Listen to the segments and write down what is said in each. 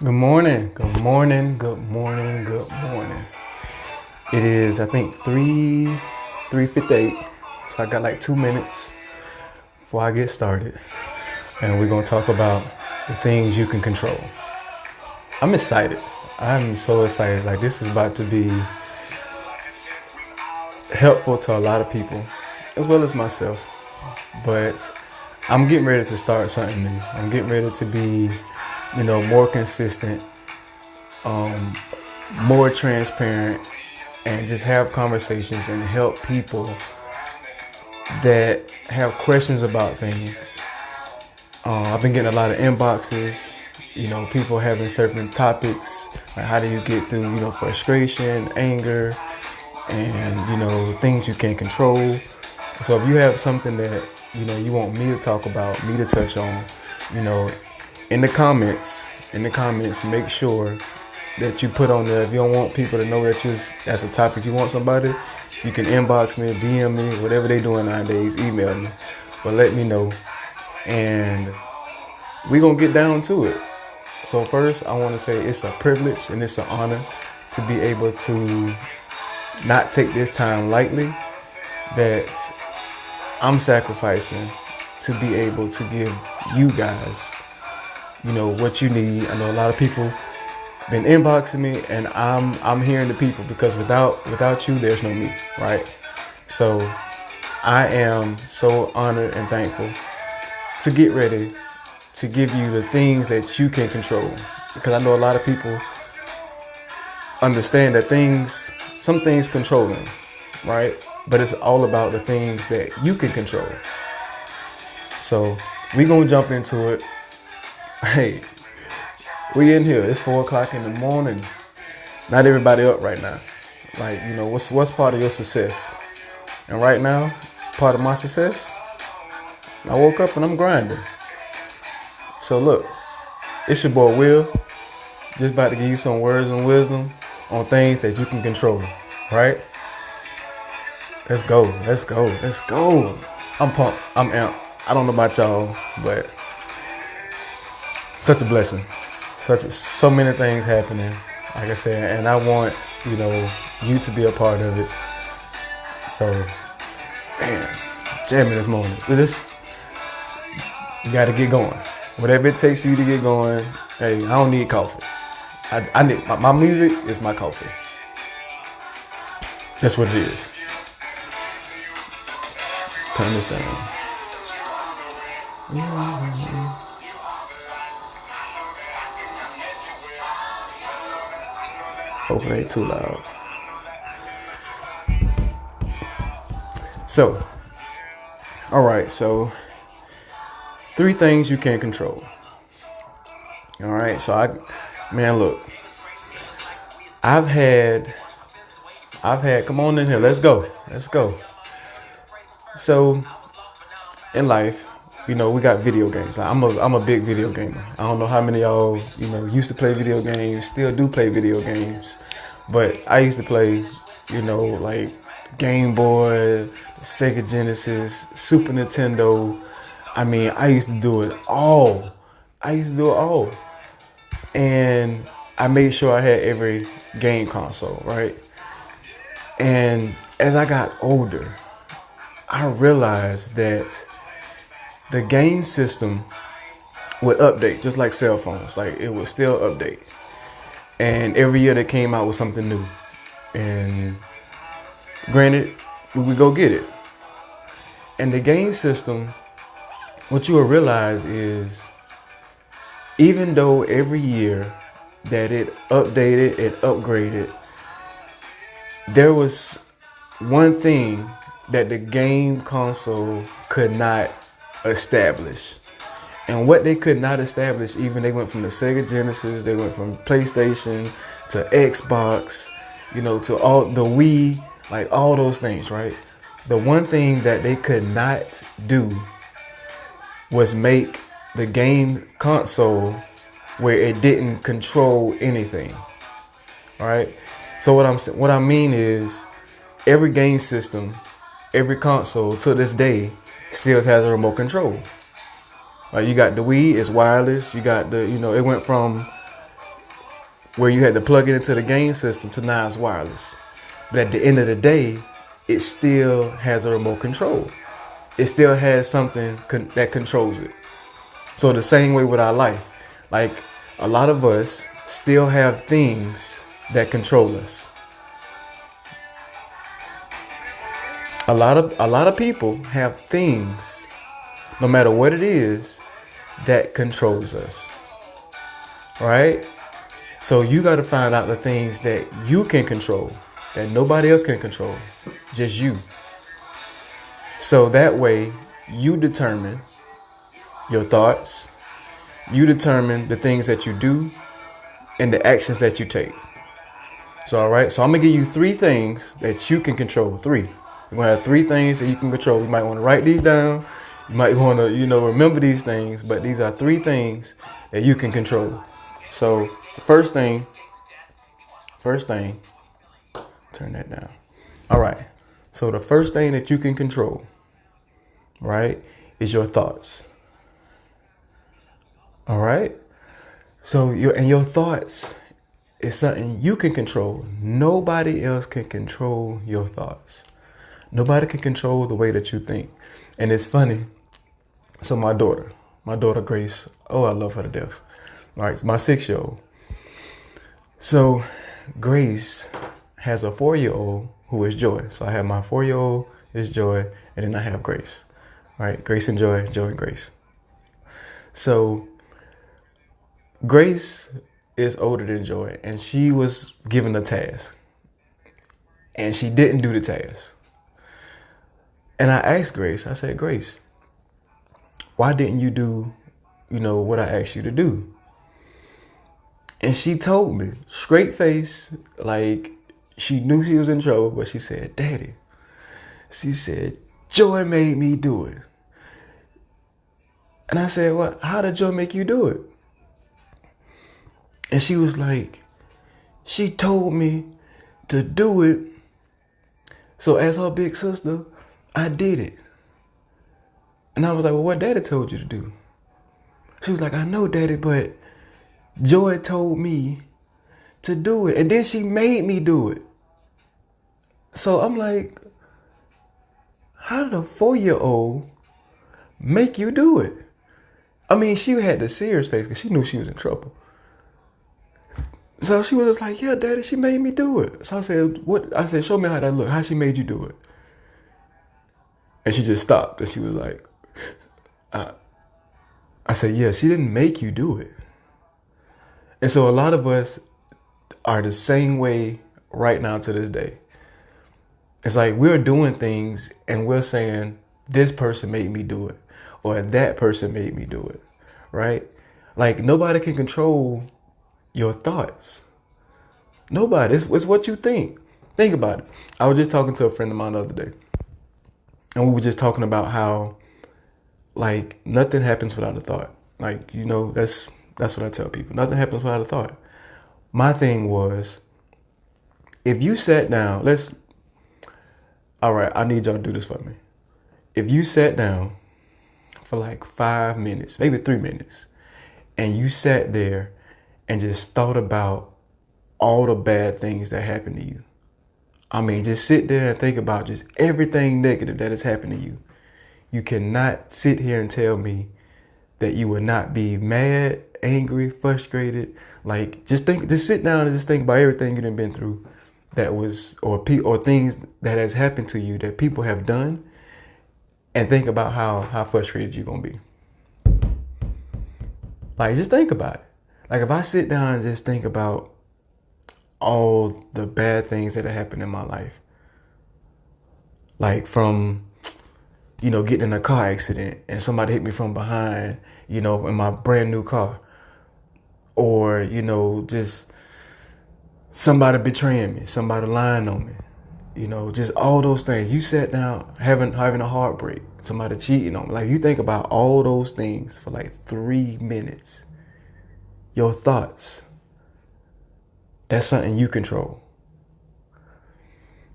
Good morning, good morning, good morning, good morning. It is, I think, 3:58. So I got like 2 minutes before I get started. And we're gonna talk about the things you can control. I'm excited. I'm so excited. Like this is about to be helpful to a lot of people, as well as myself. But I'm getting ready to start something new. I'm getting ready to be, more consistent, more transparent, and just have conversations and help people that have questions about things. I've been getting a lot of inboxes, people having certain topics, like how do you get through, frustration, anger, and, things you can't control. So if you have something that, you want me to talk about, me to touch on, you know, in the comments, make sure that you put on there. If you don't want people to know that's a topic you want somebody, you can inbox me, DM me, whatever they doing nowadays, email me. But let me know. And we're going to get down to it. So first, I want to say it's a privilege and it's an honor to be able to not take this time lightly, that I'm sacrificing to be able to give you guys, what you need. I know a lot of people been inboxing me, and I'm hearing the people, because without you, there's no me, right? So I am so honored and thankful to get ready to give you the things that you can control, because I know a lot of people understand that some things control them, right? But it's all about the things that you can control. So we gonna jump into it. Hey, we in here. It's 4 o'clock in the morning. Not everybody up right now. Like, what's part of your success? And right now, part of my success, I woke up and I'm grinding. So look, it's your boy Will. Just about to give you some words and wisdom on things that you can control, right? Let's go. I'm pumped. I'm amped. I don't know about y'all, but such a blessing. So many things happening, like I said, and I want, you to be a part of it. So, man, jamming this morning. You got to get going. Whatever it takes for you to get going. Hey, I don't need coffee. I need my music is my coffee. That's what it is. Turn this down. Hope it ain't too loud. So, all right. So, 3 things you can't control. All right. So look. I've had. Come on in here. Let's go. So, in life, we got video games. I'm a big video gamer. I don't know how many of y'all, used to play video games, still do play video games. But I used to play, like Game Boy, Sega Genesis, Super Nintendo. I mean, I used to do it all. And I made sure I had every game console, right? And as I got older, I realized that the game system would update, just like cell phones. Like, it would still update. And every year they came out with something new. And granted, we would go get it. And the game system, what you will realize is, even though every year that it updated, it upgraded, there was one thing that the game console could not establish. And what they could not establish, even they went from the Sega Genesis, they went from PlayStation to Xbox, to all the Wii, like all those things, right? The one thing that they could not do was make the game console where it didn't control anything, right? So what I mean is, every game system, every console to this day still has a remote control. Like, you got the Wii, it's wireless. You got it went from where you had to plug it into the game system to now it's wireless. But at the end of the day, it still has a remote control. It still has something that controls it. So the same way with our life, like a lot of us still have things that control us. A lot of people have things, no matter what it is, that controls us. Right? So you got to find out the things that you can control, that nobody else can control, just you. So that way you determine your thoughts, you determine the things that you do and the actions that you take. So, all right. So I'm going to give you 3 things that you can control. 3. You're going to have 3 things that you can control. You might want to write these down. You might want to, remember these things, but these are 3 things that you can control. So the first thing, turn that down. All right. So the first thing that you can control, right, is your thoughts. All right. So your thoughts is something you can control. Nobody else can control your thoughts. Nobody can control the way that you think. And it's funny. So my daughter Grace, oh, I love her to death. All right, my 6-year-old. So Grace has a 4-year-old who is Joy. So I have my 4-year-old is Joy, and then I have Grace. All right, Grace and Joy, Joy and Grace. So Grace is older than Joy, and she was given a task, and she didn't do the task. And I asked Grace, I said, Grace, why didn't you do, what I asked you to do? And she told me, straight face, like she knew she was in trouble, but she said, Daddy, she said, Joy made me do it. And I said, well, how did Joy make you do it? And she was like, she told me to do it. So as her big sister, I did it. And I was like, well, what Daddy told you to do? She was like, I know, Daddy, but Joy told me to do it. And then she made me do it. So I'm like, how did a 4-year-old make you do it? I mean, she had the serious face because she knew she was in trouble. So she was just like, yeah, Daddy, she made me do it. So I said, what? I said, show me how that look. How she made you do it? And she just stopped. And she was like, I said, yeah, she didn't make you do it. And so a lot of us are the same way right now to this day. It's like we're doing things and we're saying, this person made me do it. Or that person made me do it. Right? Like nobody can control your thoughts. Nobody. It's what you think. Think about it. I was just talking to a friend of mine the other day. And we were just talking about how, like, nothing happens without a thought. Like, that's what I tell people. Nothing happens without a thought. My thing was, if you sat down, all right, I need y'all to do this for me. If you sat down for like 5 minutes, maybe 3 minutes, and you sat there and just thought about all the bad things that happened to you. I mean, just sit there and think about just everything negative that has happened to you. You cannot sit here and tell me that you will not be mad, angry, frustrated. Like, just sit down and just think about everything you've been through that was, or things that has happened to you that people have done, and think about how frustrated you're going to be. Like, just think about it. Like, if I sit down and just think about all the bad things that have happened in my life, like from, getting in a car accident and somebody hit me from behind, in my brand new car, or, just somebody betraying me, somebody lying on me, just all those things. You sat down having a heartbreak, somebody cheating on me. Like, you think about all those things for like 3 minutes. Your thoughts, that's something you control.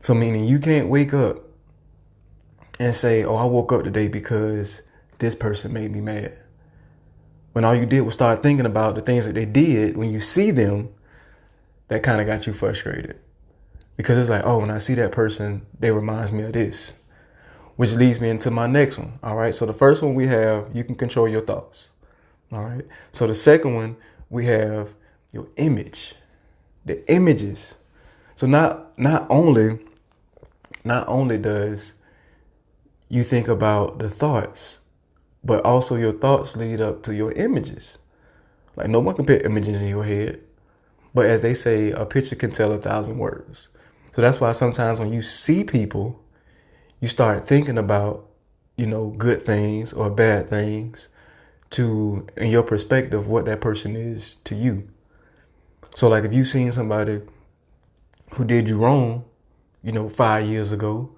So meaning you can't wake up and say, oh, I woke up today because this person made me mad. When all you did was start thinking about the things that they did when you see them, that kind of got you frustrated. Because it's like, oh, when I see that person, they reminds me of this. Which leads me into my next one. All right. So the first one we have, you can control your thoughts. All right. So the second one, we have your image, the images. So not only does you think about the thoughts, but also your thoughts lead up to your images. Like no one can put images in your head, but as they say, a picture can tell 1,000 words. So that's why sometimes when you see people, you start thinking about, good things or bad things to, in your perspective, what that person is to you. So like if you seen somebody who did you wrong, 5 years ago,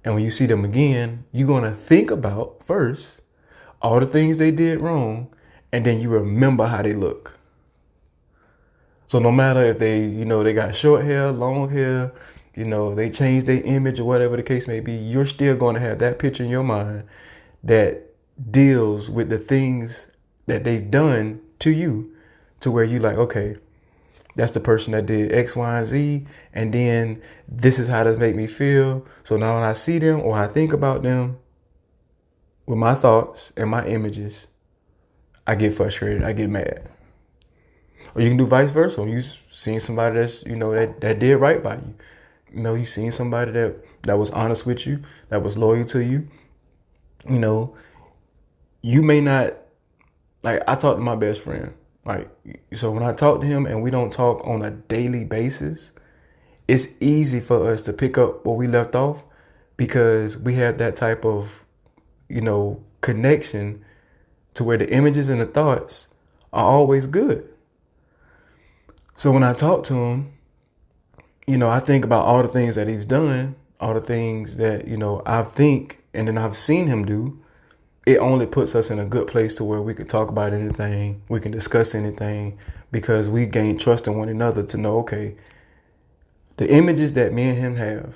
and when you see them again, you're going to think about first all the things they did wrong, and then you remember how they look. So no matter if they got short hair, long hair, they changed their image or whatever the case may be, you're still going to have that picture in your mind that deals with the things that they've done to you, to where you like, okay, that's the person that did X, Y, and Z, and then this is how this make me feel. So now when I see them or I think about them with my thoughts and my images, I get frustrated, I get mad. Or you can do vice versa. You seen somebody that's, that did right by you. You seen somebody that was honest with you, that was loyal to you. You may not, like I talk to my best friend. Like, so when I talk to him and we don't talk on a daily basis, it's easy for us to pick up where we left off because we have that type of, connection to where the images and the thoughts are always good. So when I talk to him, I think about all the things that he's done, all the things that, I think and then I've seen him do. It only puts us in a good place to where we could talk about anything, we can discuss anything, because we gain trust in one another to know, okay, the images that me and him have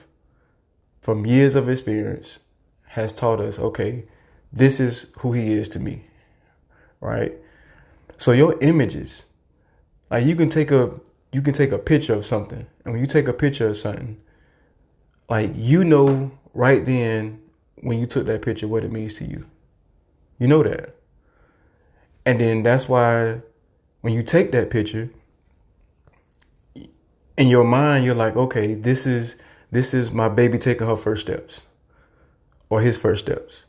from years of experience has taught us, okay, this is who he is to me, right? So your images, like you can take a picture of something, and when you take a picture of something, like right then when you took that picture what it means to you. You know that. And then that's why when you take that picture, in your mind you're like, okay, this is my baby taking her first steps or his first steps.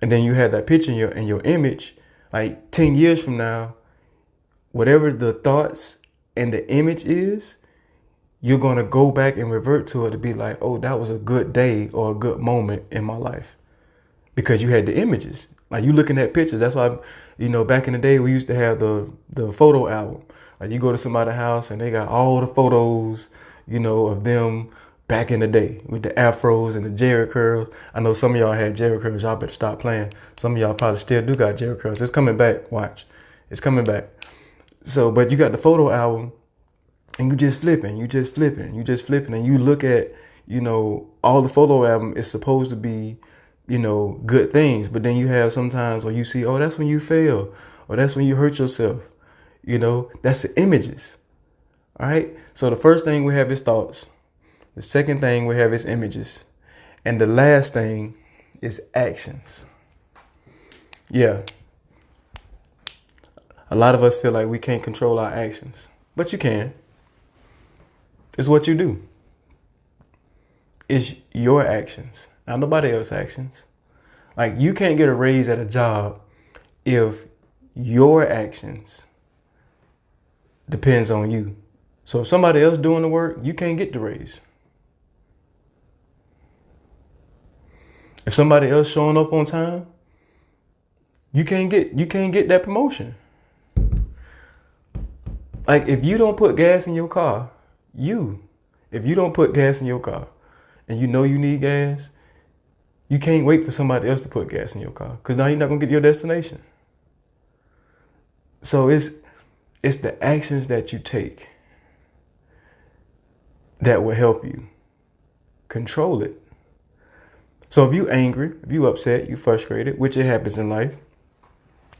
And then you have that picture in your image, like 10 years from now, whatever the thoughts and the image is, you're going to go back and revert to it to be like, oh, that was a good day or a good moment in my life because you had the images. Like you looking at pictures. That's why, back in the day, we used to have the photo album. Like you go to somebody's house and they got all the photos, of them back in the day with the afros and the Jerry curls. I know some of y'all had Jerry curls. Y'all better stop playing. Some of y'all probably still do got Jerry curls. It's coming back. Watch. It's coming back. So, but you got the photo album and you just flipping, and you look at, all the photo album is supposed to be, good things. But then you have sometimes where you see, oh, that's when you fail, or that's when you hurt yourself. That's the images. All right. So the first thing we have is thoughts. The second thing we have is images. And the last thing is actions. Yeah. A lot of us feel like we can't control our actions, but you can. It's what you do. It's your actions, not nobody else's actions. Like you can't get a raise at a job if your actions depends on you. So if somebody else doing the work, you can't get the raise. If somebody else showing up on time, you can't get that promotion. Like if you don't put gas in your car, if you don't put gas in your car and you need gas, you can't wait for somebody else to put gas in your car because now you're not going to get your destination. So it's the actions that you take that will help you control it. So if you angry, if you upset, you frustrated, which it happens in life,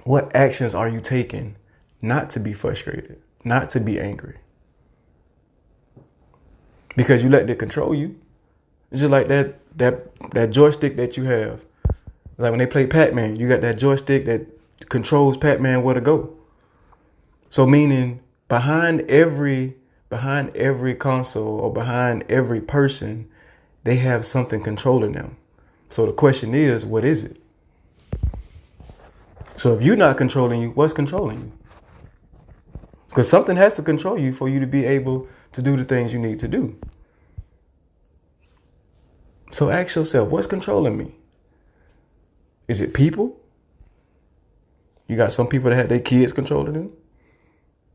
what actions are you taking not to be frustrated, not to be angry? because you let it control you. It's just like that joystick that you have. Like when they play Pac-Man, you got that joystick that controls Pac-Man where to go. So meaning behind every console or behind every person, they have something controlling them. So the question is, what is it? So if you're not controlling you, what's controlling you? Because something has to control you for you to be able to do the things you need to do. So ask yourself, what's controlling me? Is it people? You got some people that have their kids controlling them.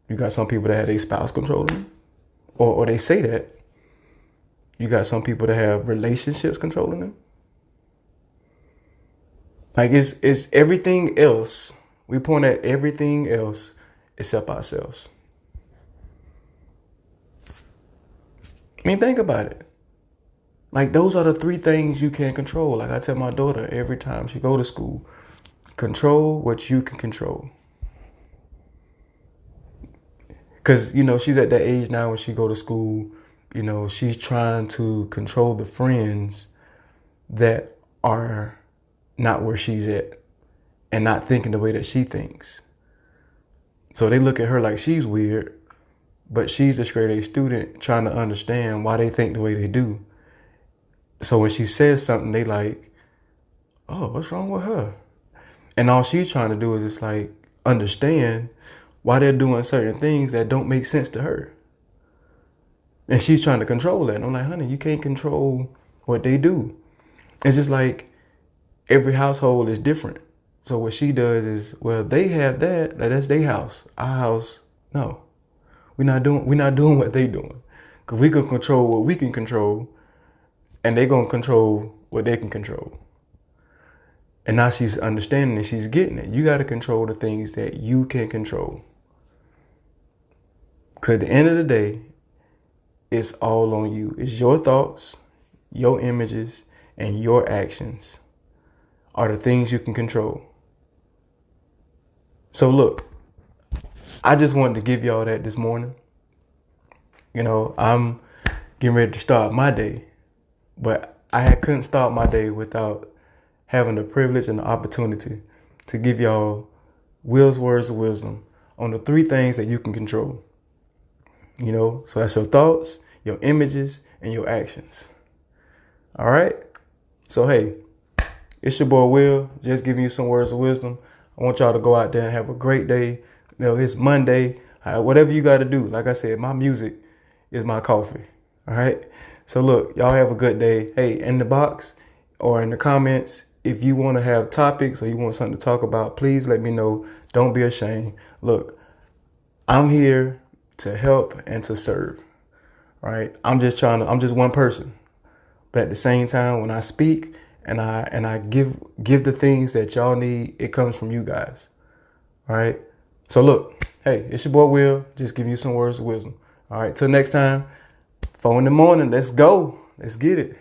You got some people that have their spouse controlling them. Or they say that. You got some people that have relationships controlling them. Like it's everything else. We point at everything else except ourselves. I mean, think about it. Like those are the three things you can control. Like I tell my daughter every time she go to school, control what you can control. Because, you know, she's at that age now when she go to school, you know, she's trying to control the friends that are not where she's at and not thinking the way that she thinks. So they look at her like she's weird, but she's a straight A student trying to understand why they think the way they do. So when she says something, they like, oh, what's wrong with her? And all she's trying to do is just like understand why they're doing certain things that don't make sense to her. And she's trying to control that. And I'm like, honey, you can't control what they do. It's just like every household is different. So what she does is, well, they have that's their house. Our house, no. We're not doing what they doing. Because we can control what we can control, and they're gonna control what they can control. And now she's understanding and she's getting it. You gotta control the things that you can control. Because at the end of the day, it's all on you. It's your thoughts, your images, and your actions are the things you can control. So look, I just wanted to give y'all that this morning. You know, I'm getting ready to start my day, but I couldn't start my day without having the privilege and the opportunity to give y'all Will's words of wisdom on the three things that you can control. You know, so that's your thoughts, your images, and your actions. All right? So, hey, it's your boy Will, just giving you some words of wisdom. I want y'all to go out there and have a great day. You know, it's Monday. Whatever you got to do. Like I said, my music is my coffee. All right? So, look, y'all have a good day. Hey, in the box or in the comments, if you want to have topics or you want something to talk about, please let me know. Don't be ashamed. Look, I'm here to help and to serve. All right? I'm just one person. But at the same time, when I speak and I give the things that y'all need, it comes from you guys. All right? So look, hey, it's your boy Will, just giving you some words of wisdom. All right, till next time, 4 in the morning, let's go. Let's get it.